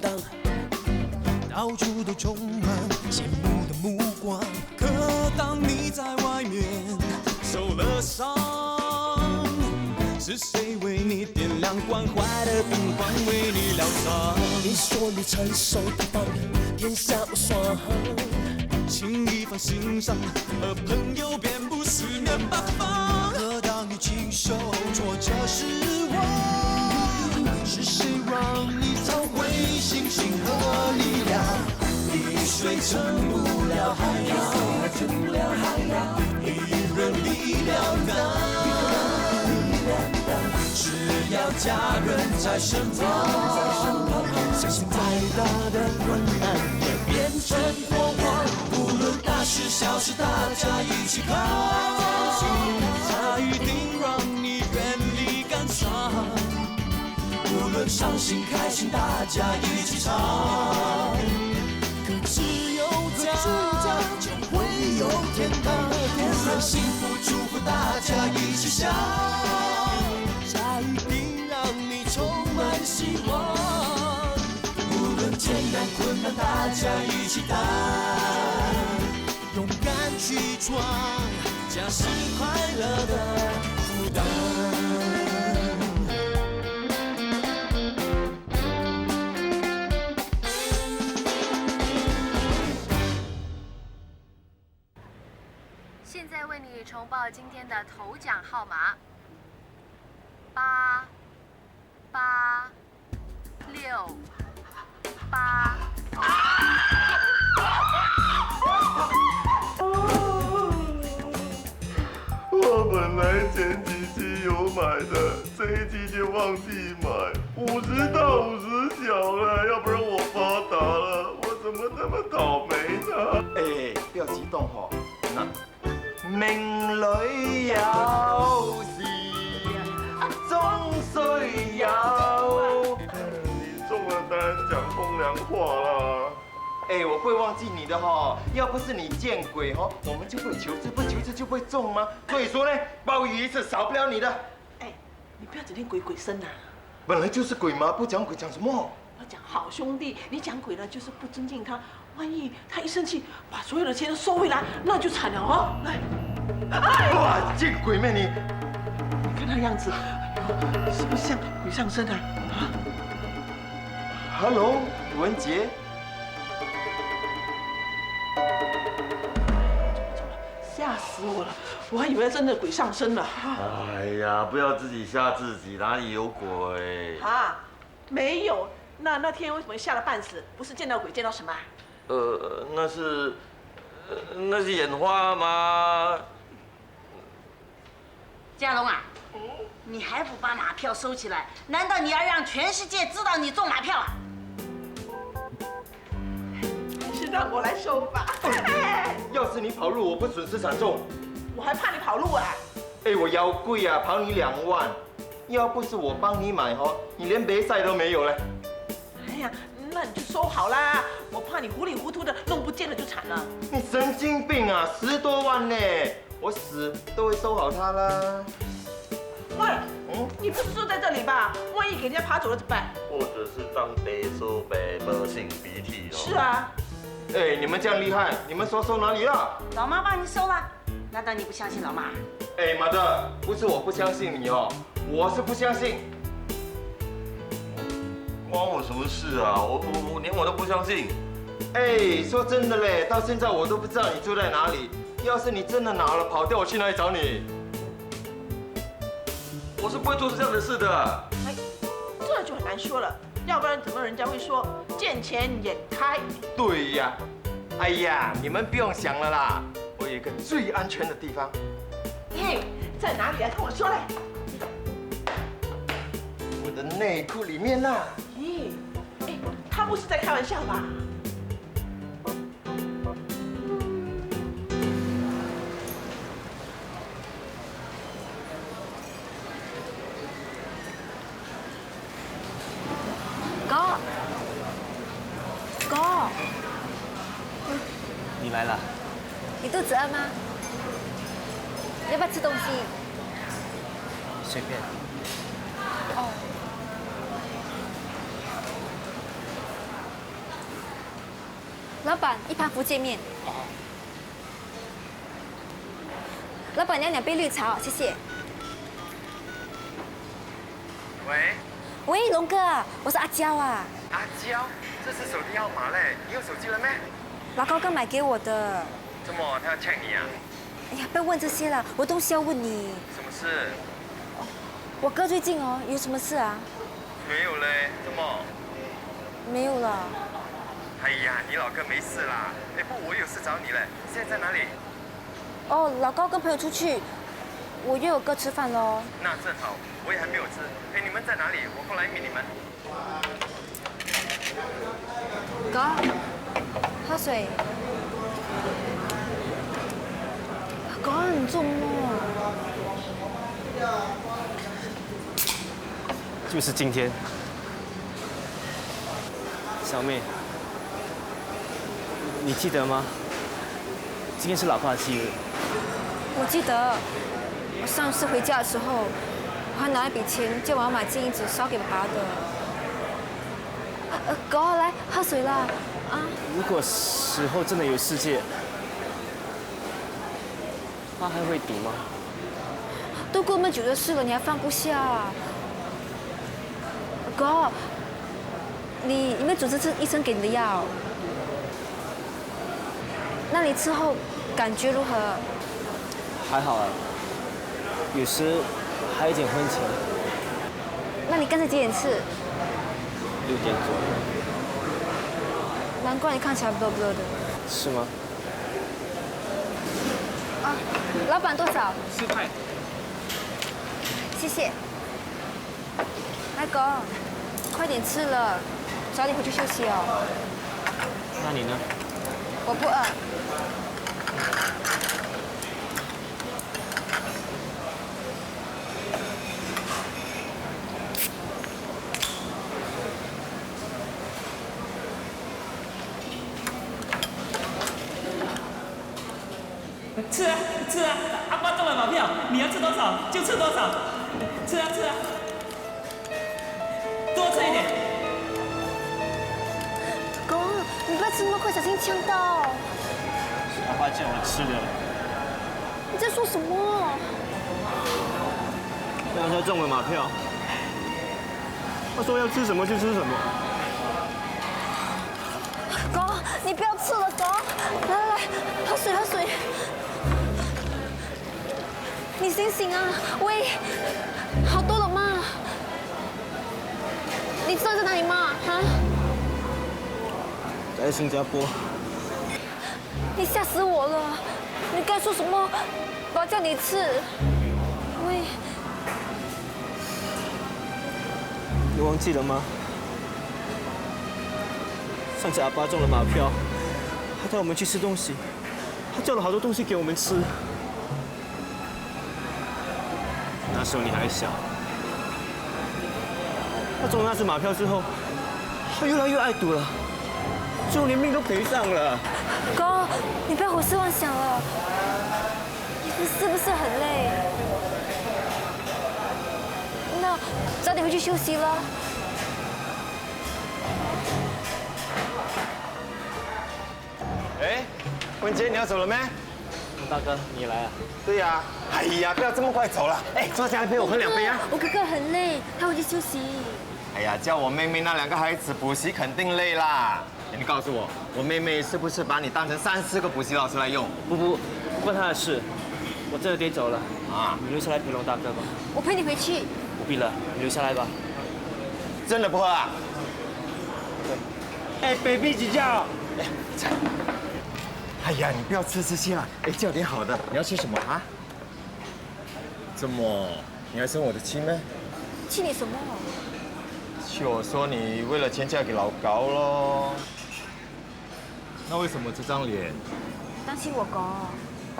荡，到处都充满羡慕的目光。可当你在外面受了伤，是谁为你点亮关怀的灯光，为你疗伤？你说你成熟大方，天下无双，轻易放心上，而朋友便不四面八方。可当你经受挫折失望，是谁让你找回信心和力量？一水撑不了海洋，一人力量大。只要家人在身旁，相信再大的困难也变成过往。无论大事小事，大家一起扛，它一定让你远离感伤。无论伤心开心，大家一起唱。可只有家，就会有天堂。无论幸福祝福，大家一起想。它一定让你充满希望，无论艰难困难，大家一起担，勇敢去闯，家是快乐的负担。现在为你重报今天的头奖号码。88688。我本来前几期有买的，这一期就忘记买，50大50小了，要不然我发达了，我怎么这么倒霉呢？哎，不要激动吼，那命里有時終須有。你中了当然讲风凉话啦。哎，我不会忘记你的哈，要不是你见鬼哈，我们就会求之不求之就会中吗？所以说呢，鲍鱼一次少不了你的。哎，你不要整天鬼鬼声呐。本来就是鬼嘛，不讲鬼讲什么？要讲好兄弟，你讲鬼了就是不尊敬他，万一他一生气把所有的钱都收回来，那就惨了哦。来，哇，见鬼没你！你看他样子，是不是像鬼上身啊？啊 ，Hello， 文杰。 吓死我了！我还以为真的鬼上身了。哎呀，不要自己吓自己，哪里有鬼？啊，没有。那天为什么吓得半死？不是见到鬼，见到什么？那是眼花吗？嘉龙啊，你还不把马票收起来？难道你要让全世界知道你中马票啊？ 是让我来收吧。要是你跑路，我不损失惨重。我还怕你跑路啊？哎，我腰贵啊，跑你2万。要不是我帮你买哦，你连杯赛都没有嘞。哎呀，那你就收好啦，我怕你糊里糊涂的弄不见了就惨了。你神经病啊，10多万呢，我死都会收好它啦。喂，你不是住在这里吧？万一给人家爬走了怎么办？或者是当杯收杯，不擤鼻涕哦。是啊。 哎，你们这样厉害，你们收哪里了？老妈帮你收了，难道你不相信老妈？哎，马德，不是我不相信你哦，我是不相信。关我什么事啊？我连我都不相信。哎，说真的嘞，到现在我都不知道你住在哪里。要是你真的拿了跑掉，我去哪里找你？我是不会做出这样的事的。哎，这就很难说了。 要不然怎么人家会说见钱眼开？对呀，哎呀，你们不用想了啦，我有一个最安全的地方。嘿，在哪里啊？跟我说嘞。我的内裤里面呐。咦，哎，他不是在开玩笑吧？哥，你来了。你肚子饿吗？要不要吃东西？随便。哦。老板，一盘福建面。老板娘2杯绿茶，谢谢。喂，喂，龙哥，我是阿娇啊。阿娇，这是手机号码嘞，你有手机了没？老高刚买给我的。怎么他要抢你啊？哎呀，不要问这些了，我东西要问你。什么事？我哥最近有什么事啊？没有嘞，怎么？没有了。哎呀，你老哥没事啦。哎，不，我有事找你嘞。现在在哪里？哦，老高跟朋友出去，我约我哥吃饭喽。那正好，我也还没有吃。哎，你们在哪里？我过来约你们。哥，喝水。哥，你做梦？就是今天，小妹，你记得吗？今天是老爸的忌日。我记得，我上次回家的时候，我还拿一笔钱叫我要买金银纸烧给爸爸的。哥，来喝水啦！啊！如果死后真的有世界，爸还会赌吗？都过那么久的事了，你还放不下？哥，你有没有准时吃医生给你的药？那你吃后感觉如何？还好啊，有时还有点昏沉。那你刚才几点吃？ 6点左右。难怪你看起来不的。是吗？啊，老板多少？4块。谢谢。来哥，快点吃了，早点回去休息哦。那你呢？我不饿。吃啊吃啊！阿爸中了马票，你要吃多少就吃多少，吃啊吃啊，多吃一点。哥，你不要吃那么快，小心呛到。阿爸叫我吃的。你在说什么？刚才中了马票，他说要吃什么就吃什么。哥，你不要吃了，哥，来，喝水喝水。你醒醒啊！喂，好多了吗？你知道在哪里吗？啊？在新加坡。你吓死我了！你该说什么？我要叫你吃。喂，你忘记了吗？上次阿爸中了马票，他带我们去吃东西，他叫了好多东西给我们吃。那时候你还小，他中了那次马票之后，他越来越爱赌了，最后连命都赔上了。哥，你不要胡思乱想了，你是不是很累？那早点回去休息了。哎，文杰，你要走了没？大哥，你来啊？对呀。哎呀，不要这么快走了。哎，坐下来陪我喝2杯啊。我哥哥很累，他回去休息。哎呀，叫我妹妹那2个孩子补习肯定累啦。你告诉我，我妹妹是不是把你当成3、4个补习老师来用？不关他的事，我真的得走了啊！你留下来陪龙大哥吧。我陪你回去。不必了，你留下来吧。真的不喝啊？对。哎 ，baby 姐叫。哎呀，你不要吃这些了，哎，叫点好的。你要吃什么啊？怎么？你还生我的气咩？气你什么？气我说你为了钱嫁给老高咯。那为什么这张脸？担心我哥。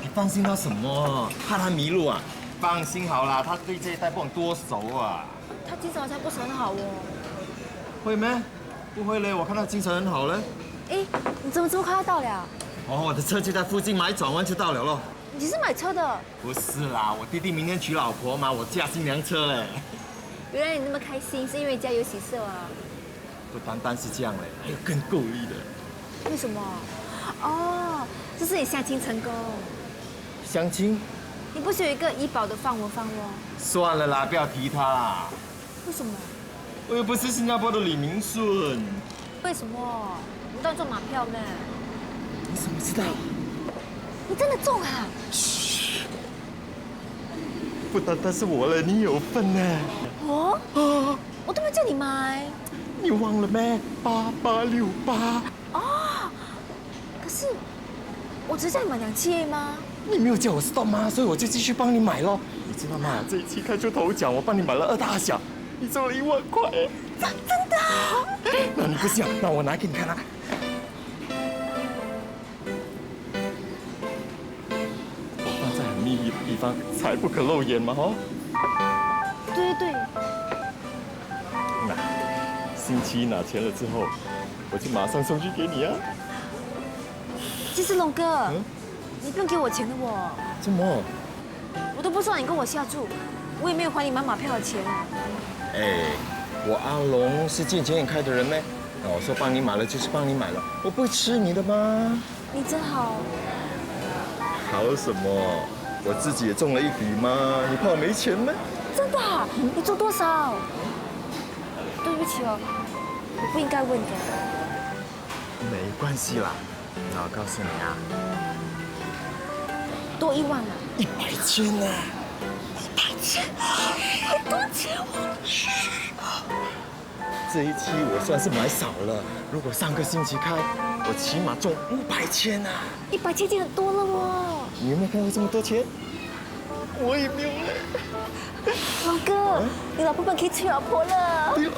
你放心他什么？怕他迷路啊？放心好啦，他对这一带不懂多熟啊。他精神好像不是很好哦。会咩？不会嘞，我看他精神很好嘞。哎，你怎么这么快到了？哦，我的车就在附近，买转弯就到了咯。你是买车的？不是啦，我弟弟明天娶老婆嘛，我驾新娘车嘞。原来你那么开心，是因为家有喜事啊？不单单是这样嘞，还有更够力的。为什么？哦，这是你相亲成功。相亲？你不是有一个医保的放我？算了啦，不要提他啦。为什么？我又不是新加坡的李明顺。为什么？你到底中马票呢？你怎么知道？你真的中啊！不单单是我了，你有份呢。我？我都没叫你买。你忘了咩？8868。哦，可是我只是叫你买2期而已吗？你没有叫我 stop 吗？所以我就继续帮你买咯。你知道吗？这一期开出头奖，我帮你买了2大奖，你中了1万块。真的啊？那你不信啊？那我拿给你看啊。放在很秘密的地方，才不可露眼嘛，哦。对。那星期一拿钱了之后，我就马上送去给你啊。其实龙哥，你不用给我钱的我。怎么？我都不知道你跟我下注，我也没有还你买马票的钱。哎，我阿龙是见钱眼开的人咩？那我说帮你买了就是帮你买了，我不会吃你的吗？你真好。好什么？我自己也中了一笔嘛，你怕我没钱吗？真的啊？你中多少？对不起哦，我不应该问的。没关系啦，那我告诉你啊，多1万了。100千啊！100千，很多钱这一期我算是买少了，如果上个星期开，我起码中500千啊！100千已经很多了哦。你有没有看过这么多钱？我也没有嘞。老哥，你老婆们可以娶老婆了。对了。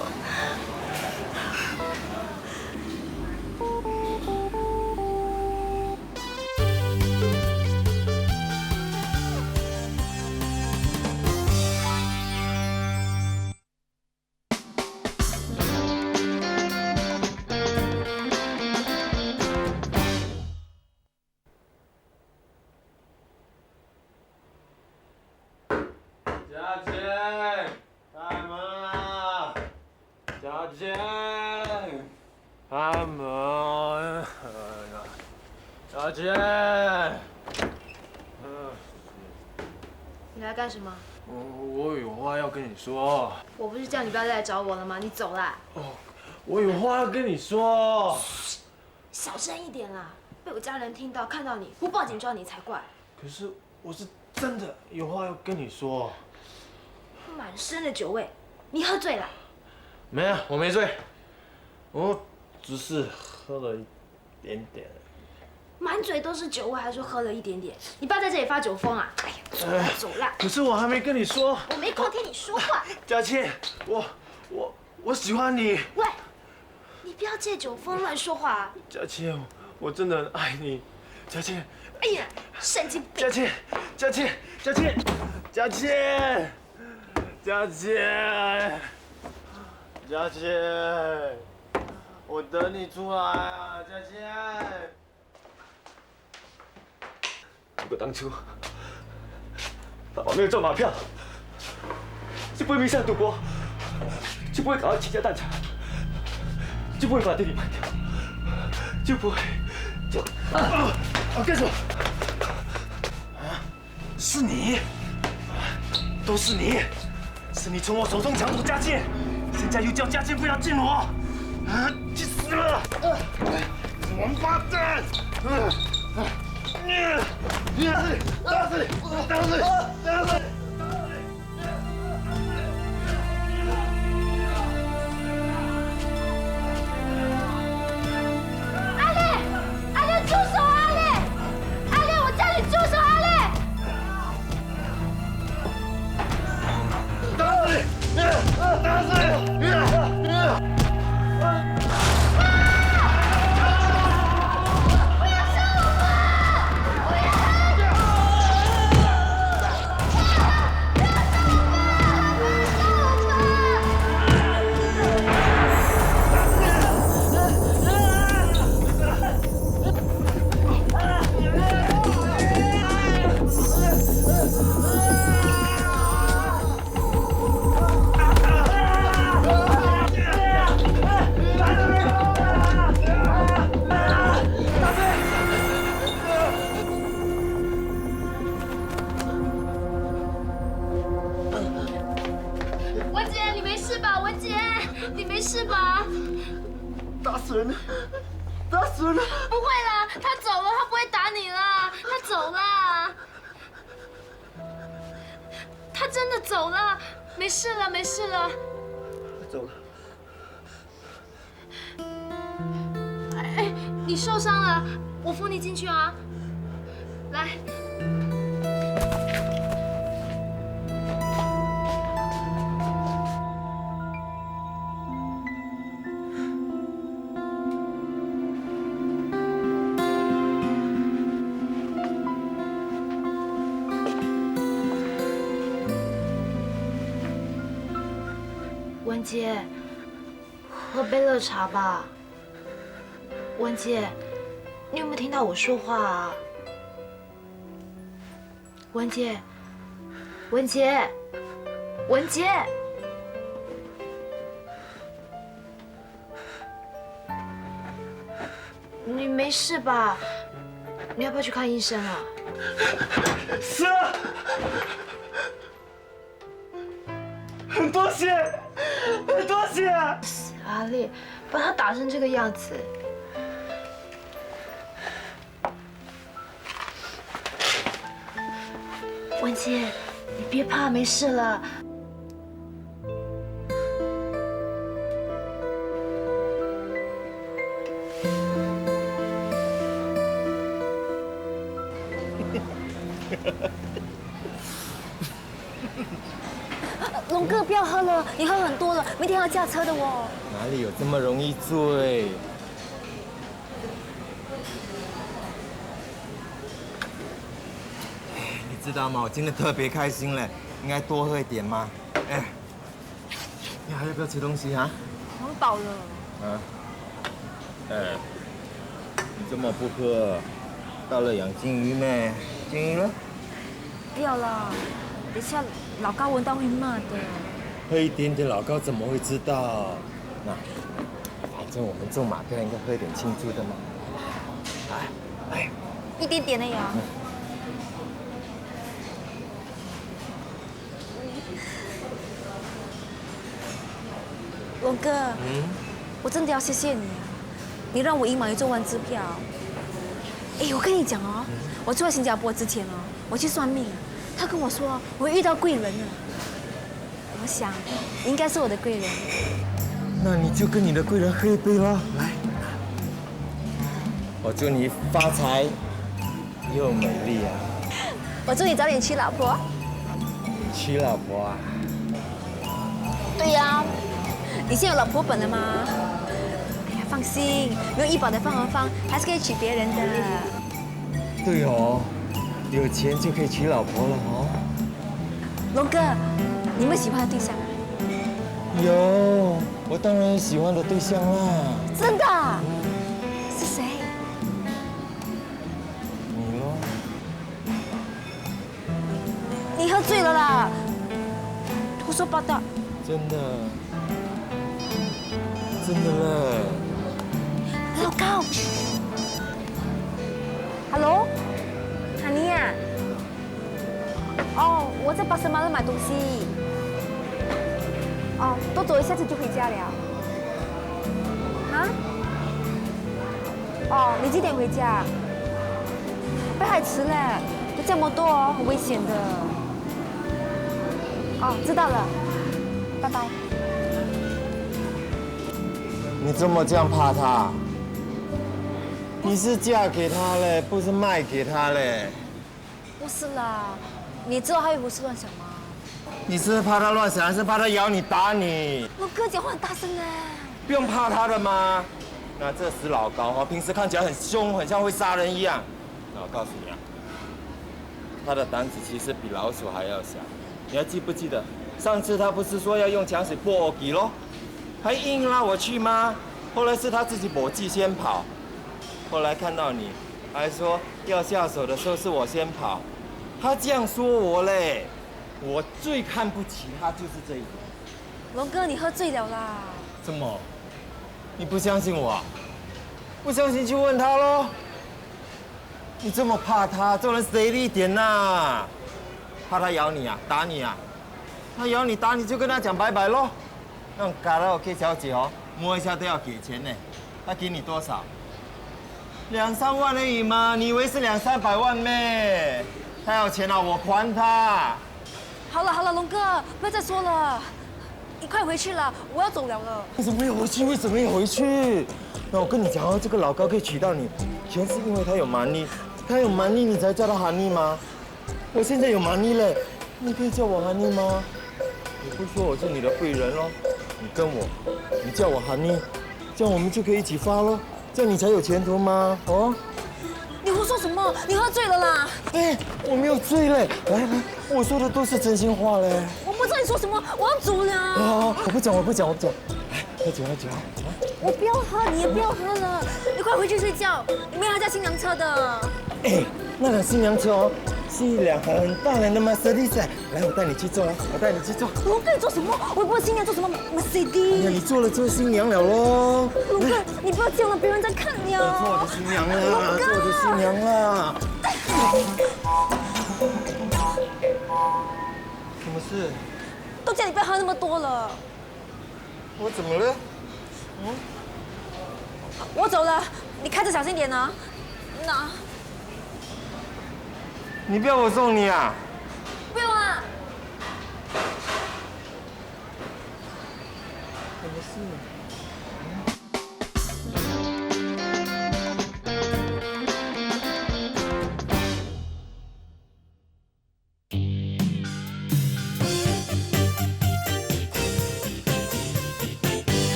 开门！小姐，你来干什么？我有话要跟你说。我不是叫你不要再来找我了吗？你走啦！我有话要跟你说。小声一点啦，被我家人听到看到你，不报警抓你才怪。可是我是真的有话要跟你说。满身的酒味，你喝醉了？没有，我没醉，我只是喝了一点点。满嘴都是酒味，还说喝了一点点，你不要在这里发酒疯啊！哎呀，走啦！可是我还没跟你说。我没空听你说话。佳倩，我喜欢你。喂，你不要借酒疯乱说话啊！佳倩，我真的很爱你，佳倩。哎呀，神经病！佳倩，佳倩，佳倩，佳倩，佳倩，佳倩，我等你出来啊，佳倩。如果当初爸爸没有中马票，就不会迷上赌博，就不会搞到倾家荡产，就不会把弟弟卖掉，就不会干什么？是你，都是你，是你从我手中抢走佳倩，现在又叫佳倩不要见我，去死了！王八蛋！打死你！打死你！打死你！阿烈，阿烈，住手！阿烈，阿烈，我叫你住手！阿烈！打死你！打死你！不要杀我们！不要！打死了！不会啦，他走了，他不会打你啦，他走啦，他真的走了，没事了，没事了。走了。哎，你受伤了，我扶你进去啊。来。文杰，喝杯热茶吧。文杰，你有没有听到我说话啊？文杰，文杰，文杰，你没事吧？你要不要去看医生啊？是啊。很多谢，很多谢。阿烈，把他打成这个样子。文杰，你别怕，没事了。龙哥，不要喝了，你喝很多了，明天要驾车的哦。哪里有这么容易醉？你知道吗？我今天特别开心嘞，应该多喝一点吗？哎，你还要不要吃东西啊？我很饱了。啊？哎，你这么不喝，到了养金鱼咩？金鱼呢？不要了，等下老高闻到会骂的。喝一点点，老高怎么会知道？那，反正我们中马票应该喝一点庆祝的嘛。来，一点点的呀。龙哥，我真的要谢谢你啊！你让我赢马一中完支票。哎，我跟你讲哦，我住在新加坡之前哦，我去算命，他跟我说我会遇到贵人了。我想，你应该是我的贵人。那你就跟你的贵人喝一杯咯，来。我祝你发财又美丽啊！我祝你早点娶老婆。娶老婆啊？对呀，你现在有老婆本了吗？哎呀，放心，没有医保的方还是可以娶别人的。对哦，有钱就可以娶老婆了哦。龙哥，你们喜欢的对象啊？有，我当然有喜欢的对象啦。真的？是谁？你咯。你喝醉了啦！胡说八道。真的，真的嘞。老高 ，Hello， 喊你呀。哦，我在巴士马路买东西。哦，多走一下子就回家了。啊？哦，你几点回家？不要太迟了，你这么多哦，很危险的。哦，知道了，拜拜。你怎么这样怕他？你是嫁给他嘞，不是卖给他嘞。不是啦，你知道他会胡思乱想吗？你是怕他乱想，还是怕他咬你打你？我哥讲话很大声哎。不用怕他的吗？那这死老高哈，平时看起来很凶，很像会杀人一样。那我告诉你啊，他的胆子其实比老鼠还要小。你还记不记得上次他不是说要用强水泼我给咯，还硬拉我去吗？后来是他自己跛脚先跑，后来看到你，还说要下手的时候是我先跑，他这样说我嘞。我最看不起他就是这一点。龙哥，你喝醉了啦！怎么？你不相信我？不相信就问他咯。你这么怕他，做人随利一点呐！怕他咬你啊，打你啊？他咬你打你就跟他讲拜拜咯。那种卡拉 OK 小姐哦，摸一下都要给钱呢。他给你多少？2、3万而已嘛，你以为是200、300万咩？他要钱啊，我还他。好了，龙哥，不要再说了，你快回去了，我要走了了。为什么要回去？为什么要回去？那我跟你讲哦，这个老高可以娶到你，全是因为他有money，他有money你才叫他honey吗？我现在有money了，你可以叫我honey吗？你不说我是你的贵人咯，你跟我，你叫我honey，这样我们就可以一起发咯，这样你才有前途吗？哦？你胡说什么？你喝醉了啦！哎，我没有醉嘞，来，我说的都是真心话嘞。我不知道你说什么，我要走了。啊，我不讲，来，喝酒。我不要喝，你也不要喝了，你快回去睡觉。里面还在新娘车的。哎，那辆新娘车哦，是一辆很大辆的 Mercedes， 来，我带你去坐啊，我带你去坐。龙哥，你做什么？我也不知道新娘做什么 Mercedes。哎呀，你做了做新娘了咯。龙哥，你不要这样了，别人在看你啊。做我的新娘啦，做我的新娘啦。什么事？都叫你不要喝那么多了。我怎么了？我走了，你开车小心点啊。那。你不要我送你啊？不用啊。什么事？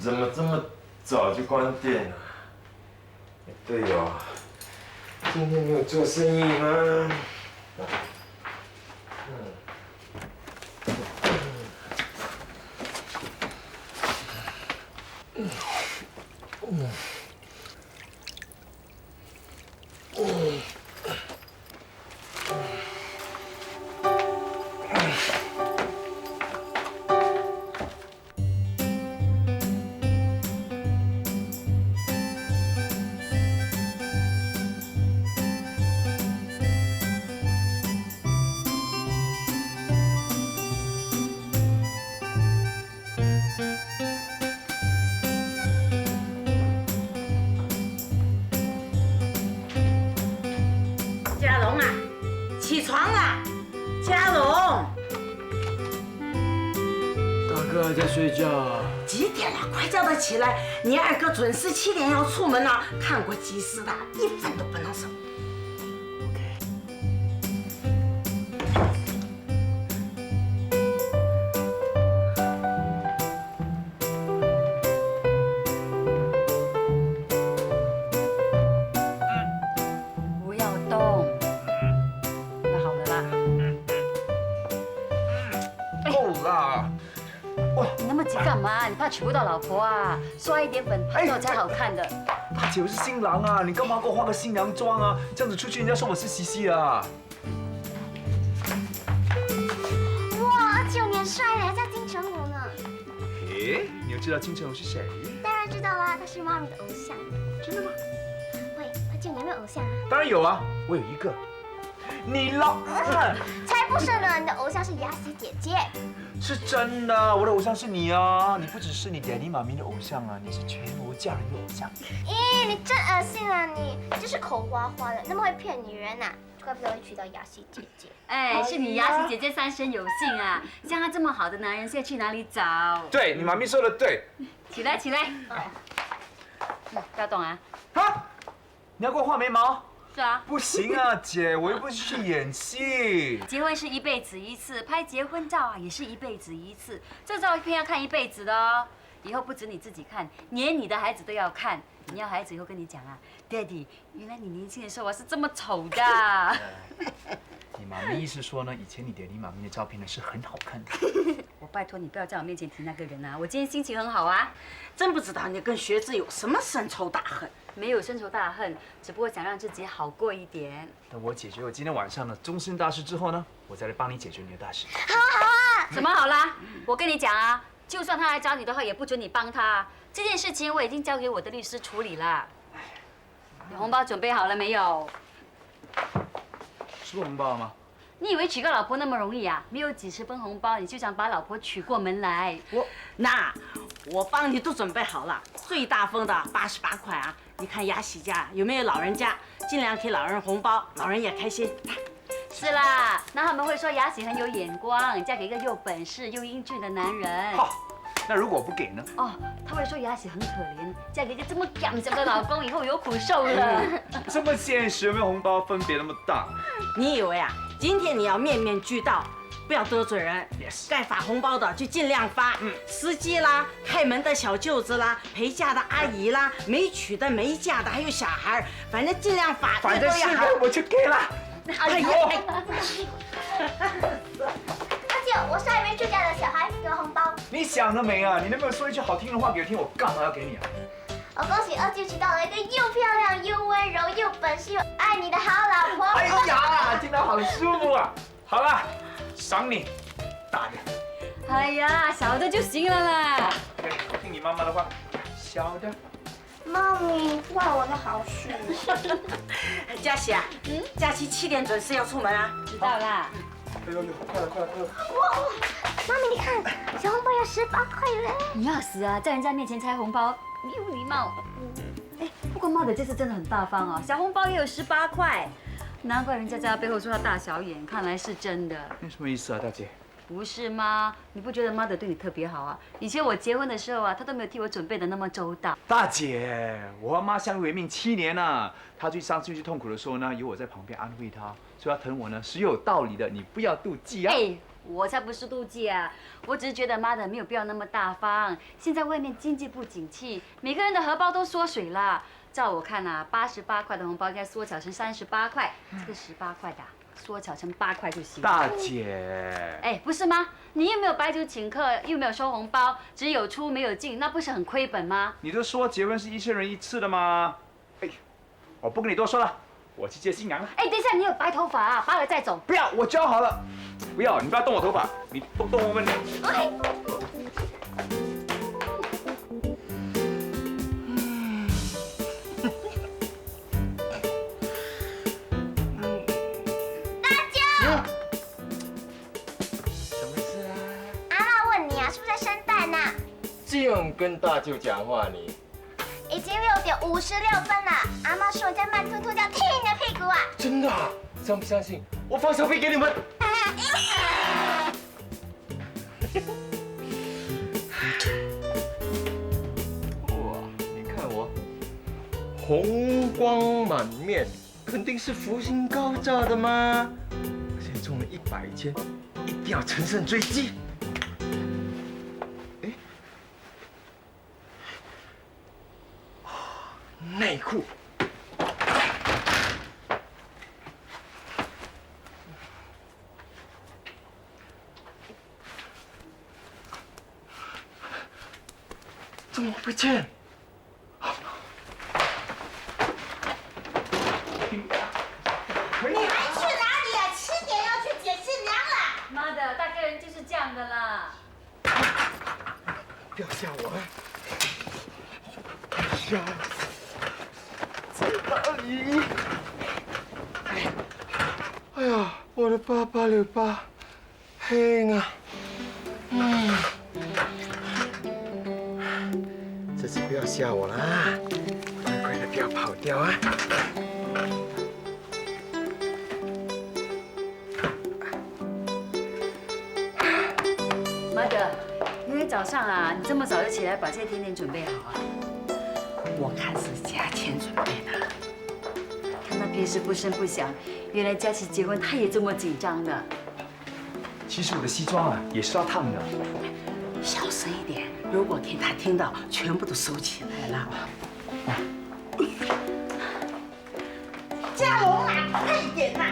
怎么这么早就关店了？对哦，今天没有做生意吗？起床啦，嘉龙！大哥还在睡觉。几点了？快叫他起来！你二哥准时7点要出门了，看过及时的，1分都不能少。不要动。那好了啦。够啦！哇，你那么急干嘛？你怕娶不到老婆啊？刷一点粉，拍照才好看的。大姐，我是新郎啊，你干嘛给我化个新娘妆啊？这样子出去，人家说我是西西啊。哇，9年帅了，还叫金城武呢。诶，你又知道金城武是谁？当然知道啦，他是妈咪的偶像。真的吗？喂，阿舅，你有没有偶像啊？当然有啊，我有一个。你啦？才不是呢，你的偶像是雅西姐姐。是真的，我的偶像是你啊！你不只是你爹地妈咪的偶像啊，你是全国家人的偶像。咦，你真恶心啊你！就是口花花的，那么会骗女人呐、怪不得会娶到雅西姐姐。哎，是你雅西姐姐三生有幸啊！像他这么好的男人，现在去哪里找？对你妈咪说的对。起来，起来。不要动啊！哈，你要给我画眉毛？是啊。不行啊，姐，我又不是去演戏。结婚是一辈子一次，拍结婚照啊也是一辈子一次。这照片要看一辈子的哦，以后不止你自己看，连你的孩子都要看。你要孩子以后跟你讲啊 ，Daddy， 原来你年轻的时候我是这么丑的。你妈咪的意思说呢，以前你给李马明的照片呢是很好看的。我拜托你不要在我面前提那个人啊！我今天心情很好啊。真不知道你跟学子有什么深仇大恨。没有深仇大恨，只不过想让自己好过一点。等我解决我今天晚上的终身大事之后呢，我再来帮你解决你的大事。好啊！什么好啦？我跟你讲啊，就算他来找你的话，也不准你帮他。这件事情我已经交给我的律师处理了。你红包准备好了没有？是红包吗？你以为娶个老婆那么容易啊？没有几十分红包，你就想把老婆娶过门来？我帮你都准备好了，最大封的88块啊！你看雅喜家有没有老人家，尽量给老人红包，老人也开心。是啦，那他们会说雅喜很有眼光，嫁给一个有本事又英俊的男人。好，那如果我不给呢？哦，他会说雅喜很可怜，嫁给一个这么gam小的老公，以后有苦受了。这么现实，有没有红包分别那么大？你以为啊，今天你要面面俱到？不要得罪人。Yes。该发红包的就尽量发。司机啦，开门的小舅子啦，陪嫁的阿姨啦，没娶的、没嫁的，还有小孩，反正尽量发。反正是人我就给了。哎呦！而且我是还没出嫁的小孩，给我红包。你想得美啊！你能不能说一句好听的话给我听？我干嘛要给你啊？我恭喜二舅娶到了一个又漂亮又温柔又本事又爱你的好老婆。哎呀，听到好舒服啊！好了，赏你大的。哎呀，小的就行了啦。对，听你妈妈的话，小的。妈咪，忘我的好事。佳琪啊，假期7点准时要出门啊。知道啦。哎呦呦，快了快了快了！哇，妈咪你看，小红包有18块了。你要死啊，在人家面前拆红包，没有礼貌。哎，不过妈的这次真的很大方哦，小红包也有18块，难怪人家在他背后说他大小眼，看来是真的。那什么意思啊，大姐？不是吗？你不觉得妈的对你特别好啊？以前我结婚的时候啊，她都没有替我准备的那么周到。大姐，我和妈相依为命7年了，她最伤心最痛苦的时候呢，有我在旁边安慰她，所以她疼我呢是有道理的，你不要妒忌啊。哎，我才不是妒忌啊，我只是觉得妈的没有必要那么大方。现在外面经济不景气，每个人的荷包都缩水了。照我看啊，88块的红包应该缩小成38块，这个18块的缩小成8块就行。大姐，哎，不是吗？你又没有摆酒请客，又没有收红包，只有出没有进，那不是很亏本吗？你都说结婚是一生人一次的吗？哎，我不跟你多说了，我去接新娘了。哎，等一下，你有白头发啊，拔了再走。不要，我教好了。不要，你不要动我头发，你不动我问你。这样跟大舅讲话你？已经6点56分了，阿妈说我在慢吞吞要踢你的屁股啊！真的啊？相不相信？我放小费给你们。哇，你看我，红光满面，肯定是福星高照的嘛。我现在中了100千，一定要乘胜追击。内裤，怎么不见？你还去哪里啊？7点要去接新娘了。妈的，大概人就是这样的啦。不要吓我啊！吓！在哪里？哎呀，我的8868，黑啊！这次不要吓我啦，乖乖的不要跑掉啊！妈的，明天早上啊，你这么早就起来把这些甜点准备好啊？我看是佳倩准备的。看他平时不声不响，原来佳琪结婚他也这么紧张的。其实我的西装啊也是要烫的。小声一点，如果给他听到，全部都收起来了。嘉龙啊，快一点呐！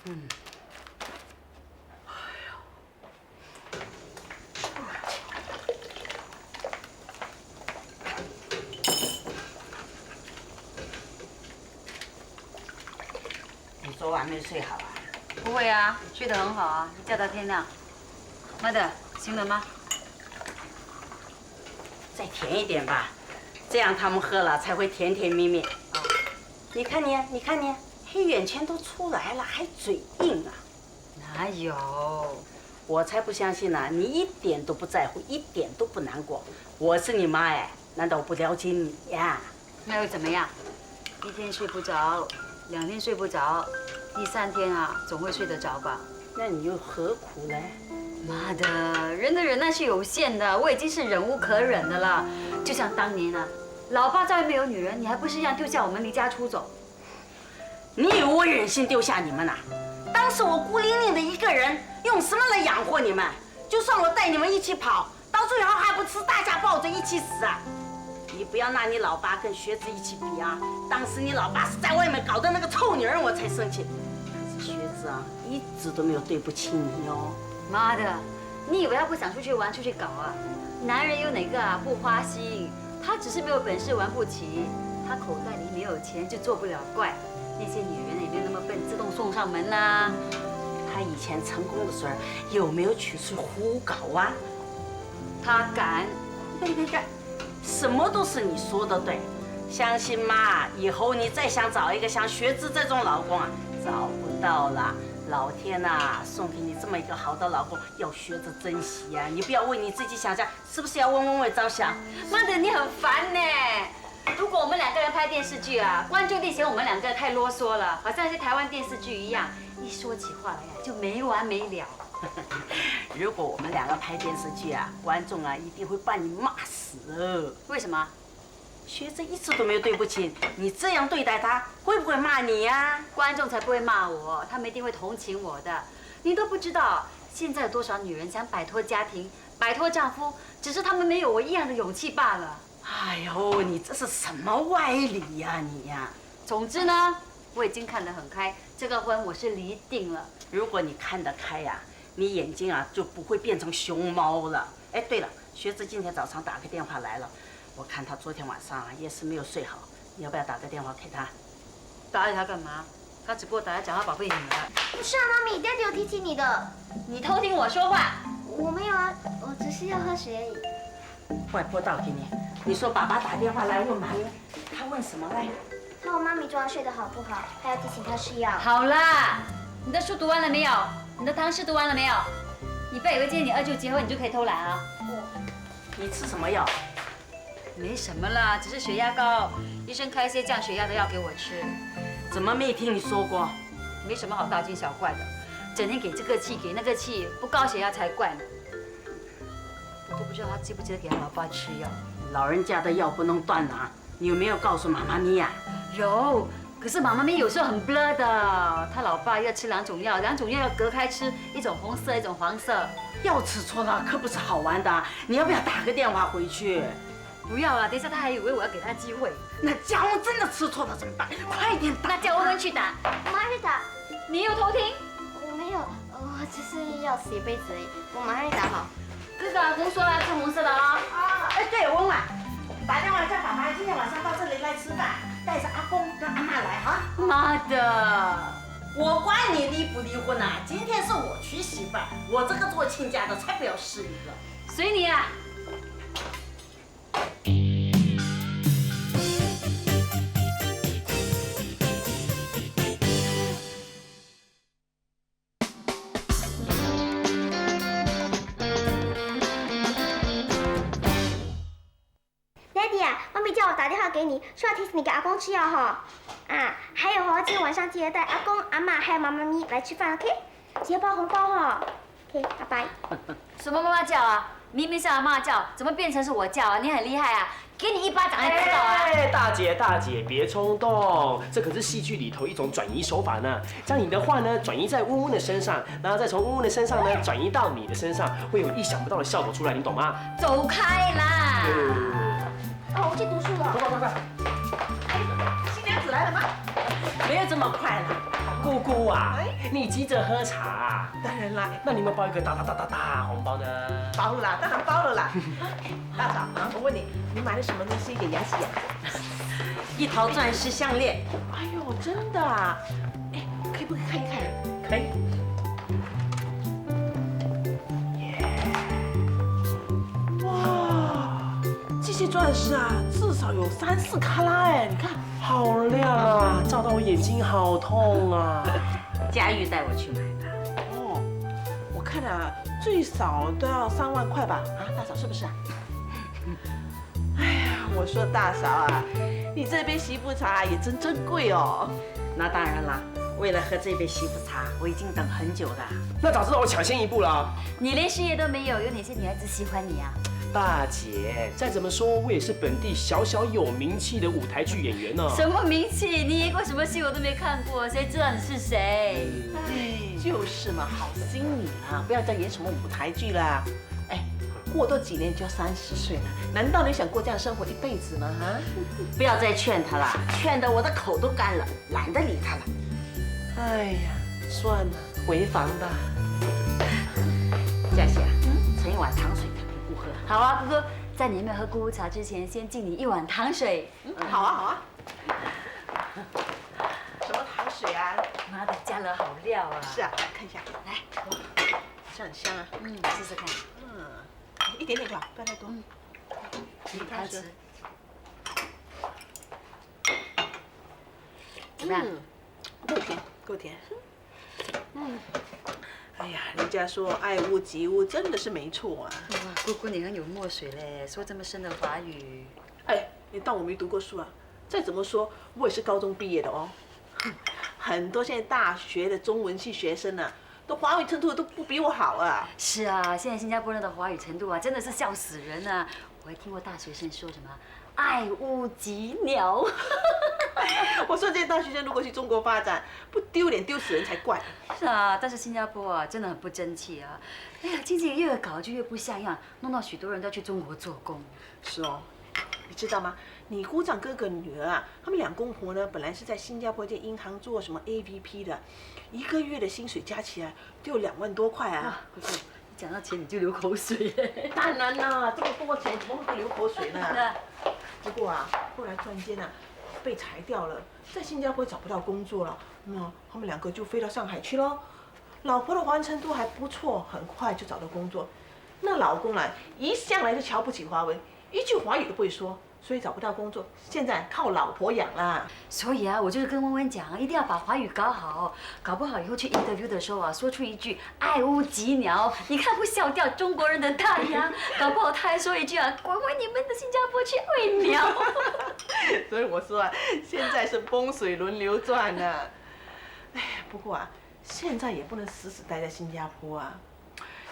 你昨晚没睡好啊？不会啊，睡得很好啊，一觉到天亮。妈的，行了吗？再甜一点吧，这样他们喝了才会甜甜蜜蜜。哦，你看你，你看你，黑眼圈都出来了，还嘴硬啊？哪有？我才不相信呢！你一点都不在乎，一点都不难过。我是你妈哎，难道我不了解你呀？那又怎么样？1天睡不着，2天睡不着，第3天啊，总会睡得着吧？那你又何苦嘞？妈的，人的忍耐是有限的，我已经是忍无可忍的了。就像当年啊，老爸在外面有女人，你还不是一样丢下我们离家出走？你以为我忍心丢下你们呐？当时我孤零零的一个人，用什么来养活你们？就算我带你们一起跑，到最后还不是大家抱着一起死啊？你不要拿你老爸跟学子一起比啊！当时你老爸是在外面搞的那个臭女人，我才生气。可是学子啊，一直都没有对不起你哦。妈的，你以为他不想出去玩、出去搞啊？男人有哪个啊不花心？他只是没有本事玩不起，他口袋里没有钱就做不了怪。那些女人也没有那么笨，自动送上门啦。他以前成功的时候有没有去胡搞啊？他敢？你看，什么都是你说的对。相信妈，以后你再想找一个像学子这种老公啊，找不到了。老天呐，送给你这么一个好的老公，要学着珍惜呀！你不要为你自己想想，是不是要为文伟着想？妈的，你很烦呢！如果我们2个人拍电视剧啊，观众一定嫌我们2个太啰嗦了，好像是台湾电视剧一样，一说起话来呀就没完没了。如果我们2个拍电视剧啊，观众啊一定会把你骂死。为什么？学子一直都没有对不起你，这样对待他，会不会骂你呀？观众才不会骂我，他们一定会同情我的。你都不知道，现在有多少女人想摆脱家庭，摆脱丈夫，只是她们没有我一样的勇气罢了。哎呦，你这是什么歪理呀你呀！总之呢，我已经看得很开，这个婚我是离定了。如果你看得开呀，你眼睛啊就不会变成熊猫了。哎，对了，学子今天早上打个电话来了。我看他昨天晚上啊也是没有睡好，你要不要打个电话给他？打给他干嘛？他只不过打来讲他宝贝女儿。不是啊，妈咪，Daddy有提起你的。你偷听我说话？我没有啊，我只是要喝水而已。外婆倒给你，你说爸爸打电话来问妈咪，他问什么嘞？他问妈咪昨晚睡得好不好，还要提醒她吃药。好啦，你的书读完了没有？你的唐诗读完了没有？你不要以为今天你2舅结婚你就可以偷懒啊！你吃什么药？没什么啦，只是血压高，医生开一些降血压的药给我吃。怎么没听你说过？没什么好大惊小怪的，整天给这个气给那个气，不高血压才怪呢。我都不知道他记不记得给他老爸吃药。老人家的药不能断啊！你有没有告诉妈妈咪呀？有，可是妈妈咪有时候很 blur 的，他老爸要吃2种药，2种药要隔开吃，一种红色，一种黄色。药吃错了可不是好玩的，你要不要打个电话回去？不要了，等一下他还以为我要给他机会。那假如真的吃错了怎么办？快点打！那叫文文去打。我马上去打。你有偷听？我没有，我只是要洗杯子而已。我马上去打好。哥哥，阿公说要吃红色的啊。哎，对，文文，打电话叫爸爸今天晚上到这里来吃饭，带着阿公跟阿妈来啊。妈的！我管你离不离婚啊！今天是我娶媳妇儿，我这个做亲家的才不要失礼了。随你啊。Daddy 啊，妈咪叫我打电话给你，说要提醒你给阿公吃药哈。啊，还有今天晚上记得带阿公、阿妈还有妈妈咪来吃饭 ，OK？ 记得包红包哈。OK， 拜拜。什么妈妈叫啊？明明是阿妈叫，怎么变成是我叫啊？你很厉害啊！给你1巴掌还知道啊！哎，大姐，别冲动，这可是戏剧里头一种转移手法呢。将你的话呢转移在温温的身上，然后再从温温的身上呢转移到你的身上，会有意想不到的效果出来，你懂吗？走开啦！哦，我去读书了。快！新娘子来了吗？没有这么快了。姑姑啊，你急着喝茶？当然啦，那你们包一个大红包呢？包了啦，当然包了啦。大嫂啊，我问你，你买了什么东西给雅琪呀？一条钻石项链。哎呦，真的啊？哎，可以不可以看一看？可以。哇，这些钻石啊，至少有3、4卡拉哎，你看。好亮啊，照到我眼睛好痛啊！佳玉带我去买的。哦，我看啊，最少都要3万块吧？啊，大嫂是不是啊？哎呀，我说大嫂啊，你这杯媳妇茶也真贵哦。那当然啦，为了喝这杯媳妇茶，我已经等很久了。那早知道我抢先一步了。你连事业都没有，有哪些女孩子喜欢你啊？大姐，再怎么说，我也是本地小有名气的舞台剧演员呢。什么名气？你演过什么戏我都没看过，谁知道你是谁？哎，就是嘛，好心你啦，不要再演什么舞台剧啦。哎，过多几年就要30岁了，难道你想过这样生活一辈子吗？啊？不要再劝他了，劝得我的口都干了，懒得理他了。哎呀，算了，回房吧。佳琪啊，盛一碗糖水。好啊，姑姑，在你没有喝姑姑茶之前，先敬你1碗糖水。好啊，好啊。什么糖水啊？妈的，加了好料啊！是啊，看一下，来，香很香啊。试试看。一点点就好，不要太多。你开吃。怎么样？够甜，够甜。哎呀，人家说爱屋及乌，真的是没错啊。哇，姑姑你很有墨水嘞，说这么深的华语。哎，你当我没读过书啊？再怎么说，我也是高中毕业的哦。很多现在大学的中文系学生啊，都华语程度都不比我好啊。是啊，现在新加坡人的华语程度啊，真的是笑死人啊！我还听过大学生说什么“爱屋及鸟”。我说这些大学生如果去中国发展，不丢脸丢死人才怪。是啊，但是新加坡啊，真的很不争气啊！哎呀，经济越搞就越不像样，弄到许多人都要去中国做工。是哦，你知道吗？你姑丈哥哥女儿啊，他们2公婆呢，本来是在新加坡一间银行做什么 AVP 的，1个月的薪水加起来就有2万多块啊。不是，你讲到钱你就流口水。当然啦，这么多钱怎么会不流口水呢？不过啊，后来突然间啊，被裁掉了，在新加坡找不到工作了，他们2个就飞到上海去咯。老婆的华文程度还不错，很快就找到工作。那老公啊，一向来就瞧不起华文，一句华语都不会说，所以找不到工作，现在靠老婆养啦。所以啊，我就是跟温温讲，一定要把华语搞好，搞不好以后去 interview 的时候啊，说出一句“爱屋及鸟”，你看不笑掉中国人的大牙？搞不好他还说一句啊，滚回你们的新加坡去喂鸟。所以我说啊，现在是风水轮流转呢。哎呀，不过啊，现在也不能死死待在新加坡啊，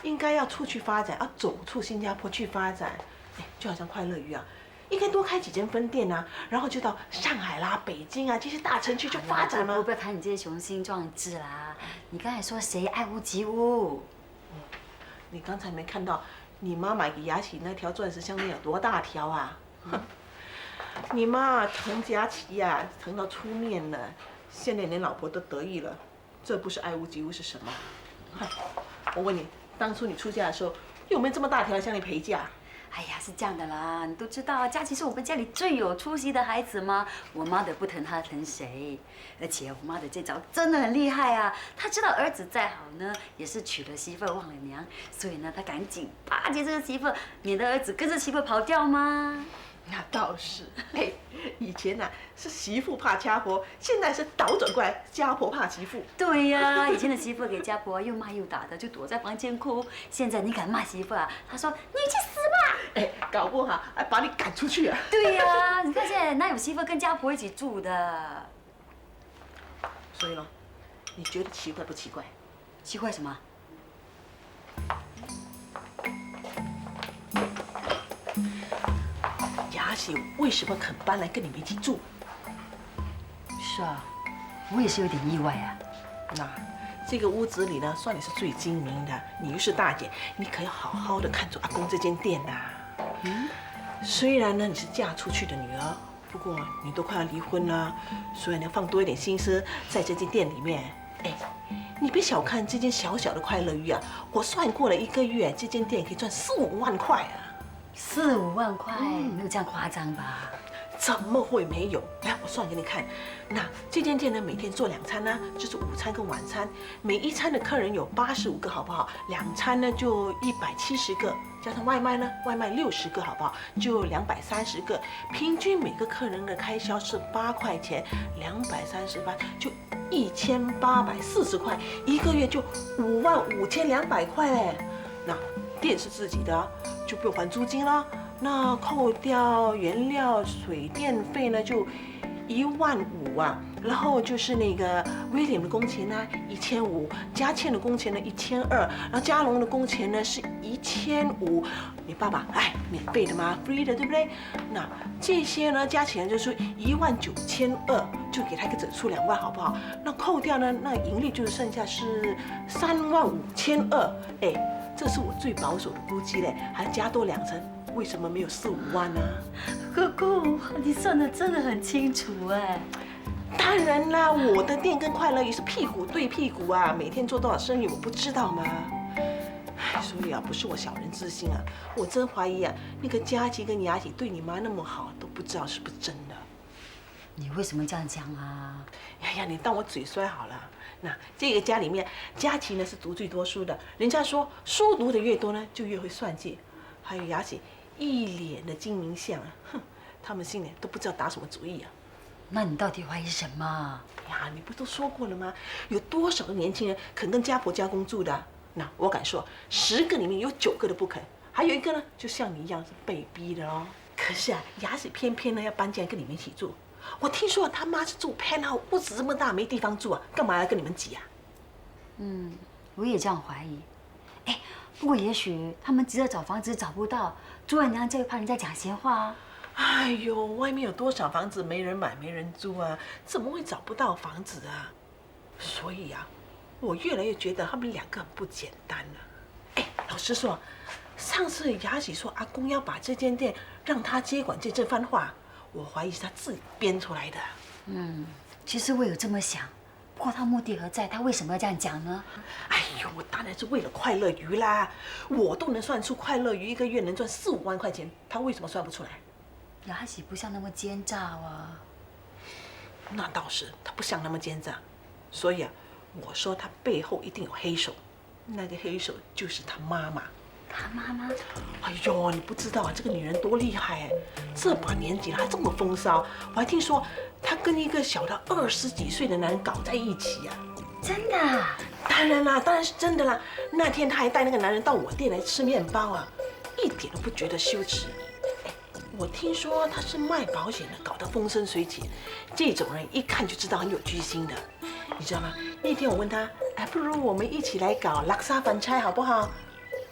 应该要出去发展，要走出新加坡去发展。哎，就好像快乐鱼啊，应该多开几间分店啊，然后就到上海啦、北京啊这些大城区去发展嘛。不要谈你这些雄心壮志啦！你刚才说谁爱屋及乌？你刚才没看到你妈买给雅琪那条钻石项链有多大条啊？你妈疼佳琪呀，疼到出面了，现在连老婆都得意了，这不是爱屋及乌是什么？我问你，当初你出嫁的时候，有没有这么大条的项链陪嫁？哎呀，是这样的啦，你都知道啊，佳琪是我们家里最有出息的孩子吗？我妈的不疼她疼谁？而且我妈的这招真的很厉害啊！她知道儿子再好呢，也是娶了媳妇忘了娘，所以呢，她赶紧巴结这个媳妇，免得儿子跟着媳妇跑掉嘛。那倒是，哎，以前呐是媳妇怕家婆，现在是倒转过来，家婆怕媳妇。对呀，以前的媳妇给家婆又骂又打的，就躲在房间哭。现在你敢骂媳妇啊？她说你去死吧！哎，搞不好还把你赶出去啊！对呀，你看现在哪有媳妇跟家婆一起住的？所以呢，你觉得奇怪不奇怪？奇怪什么？雅喜为什么肯搬来跟你们一起住？是啊，我也是有点意外啊。那这个屋子里呢，算你是最精明的，你又是大姐，你可要好好的看住阿公这间店呐。虽然呢你是嫁出去的女儿，不过你都快要离婚了，所以你要放多一点心思在这间店里面。哎，你别小看这间小小的快乐鱼啊，我算过了1个月，这间店可以赚4、5万块啊。4、5万块，没有这样夸张吧？怎么会没有？来，我算给你看。那这间店呢，每天做2餐呢，就是午餐跟晚餐，每一餐的客人有85个，好不好？2餐呢就170个，加上外卖呢，外卖60个，好不好？就230个，平均每个客人的开销是8块钱，238就1840块，1个月就55200块嘞。那店是自己的，就不用还租金了。那扣掉原料、水电费呢，就15000啊。然后就是那个威廉的工钱呢，1500，佳倩的工钱呢1200，然后嘉龙的工钱呢是1500。你爸爸免费的嘛 ，free 的，对不对？那这些呢加起来就是19200，就给他一个整数2万，好不好？那扣掉呢，那盈利就剩下是35200。哎，这是我最保守的估计嘞，还加多2成。为什么没有4、5万呢？哥哥，你算的真的很清楚哎。当然啦，我的店跟快乐鱼是屁股对屁股啊，每天做多少生意我不知道吗？所以啊，不是我小人之心啊，我真怀疑啊，那个佳琪跟雅琪对你妈那么好，都不知道是不是真的。你为什么这样讲啊？呀，你当我嘴衰好了。那这个家里面，佳琪呢是读最多书的，人家说书读的越多呢，就越会算计。还有雅琪一脸的精明相啊，哼，他们心里都不知道打什么主意啊。那你到底怀疑什么？呀，你不都说过了吗？有多少个年轻人肯跟家婆家公住的？那我敢说，10个里面有9个都不肯，还有1个呢，就像你一样是被逼的哦。可是啊，雅琪偏偏呢要搬进来跟你们一起住。我听说他妈是住 penthouse， 屋子这么大没地方住啊，干嘛要跟你们挤啊？我也这样怀疑。哎，不过也许他们急着找房子找不到，住在娘家又怕人家讲闲话啊。哎呦，外面有多少房子没人买没人租啊？怎么会找不到房子啊？所以啊，我越来越觉得他们2个很不简单了。哎，老实说，上次雅琪说阿公要把这间店让他接管这番话，我怀疑是他自己编出来的。其实我有这么想，不过他目的何在？他为什么要这样讲呢？哎呦，我当然是为了快乐鱼啦！我都能算出快乐鱼1个月能赚4、5万块钱，他为什么算不出来？雅琪不像那么奸诈啊。那倒是，他不像那么奸诈，所以啊，我说他背后一定有黑手，那个黑手就是他妈妈。他妈妈？哎呦，你不知道啊，这个女人多厉害哎！这把年纪了还这么风骚，我还听说她跟一个小她20几岁的男人搞在一起啊！真的啊？当然啦，当然是真的啦。那天她还带那个男人到我店来吃面包啊，一点都不觉得羞耻。我听说他是卖保险的，搞得风生水起，这种人一看就知道很有居心的，你知道吗？那天我问他，不如我们一起来搞拉萨饭菜好不好？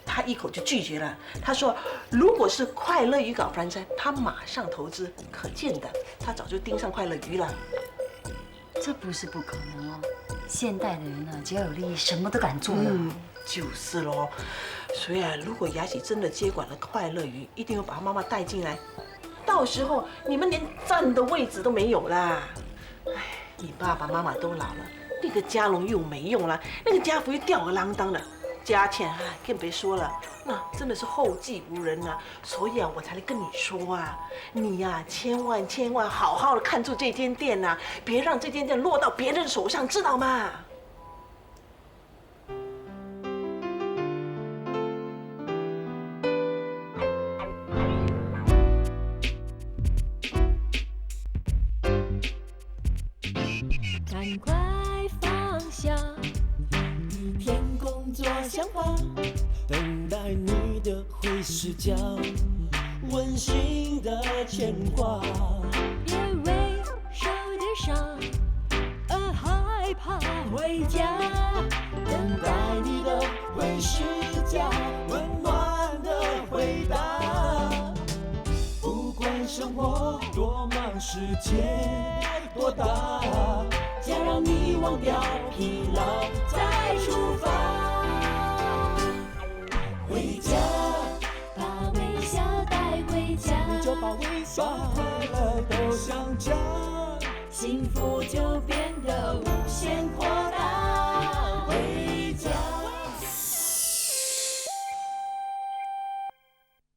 他一口就拒绝了。他说，如果是快乐鱼搞饭菜，他马上投资，可见的，他早就盯上快乐鱼了。这不是不可能哦，现代的人呢，只要有利益，什么都敢做的。就是咯。所以啊，如果雅琪真的接管了快乐鱼，一定会把他妈妈带进来，到时候你们连站的位置都没有啦。哎，你爸爸妈妈都老了，那个嘉龙又没用了，那个家福又吊儿郎当的，佳倩更别说了，那真的是后继无人啊。所以啊，我才来跟你说啊，你呀，千万好好的看住这间店呐，别让这间店落到别人手上，知道吗？赶快放下一天工作想法，等待你的回视角，温馨的牵挂。别为受点伤而害怕回家，等待你的回视角，温暖的回答。不管生活多忙，世界多大，先让你忘掉疲劳，再出发。回家，把微笑带回家，你就把微笑快乐都想家，幸福就变得无限扩大。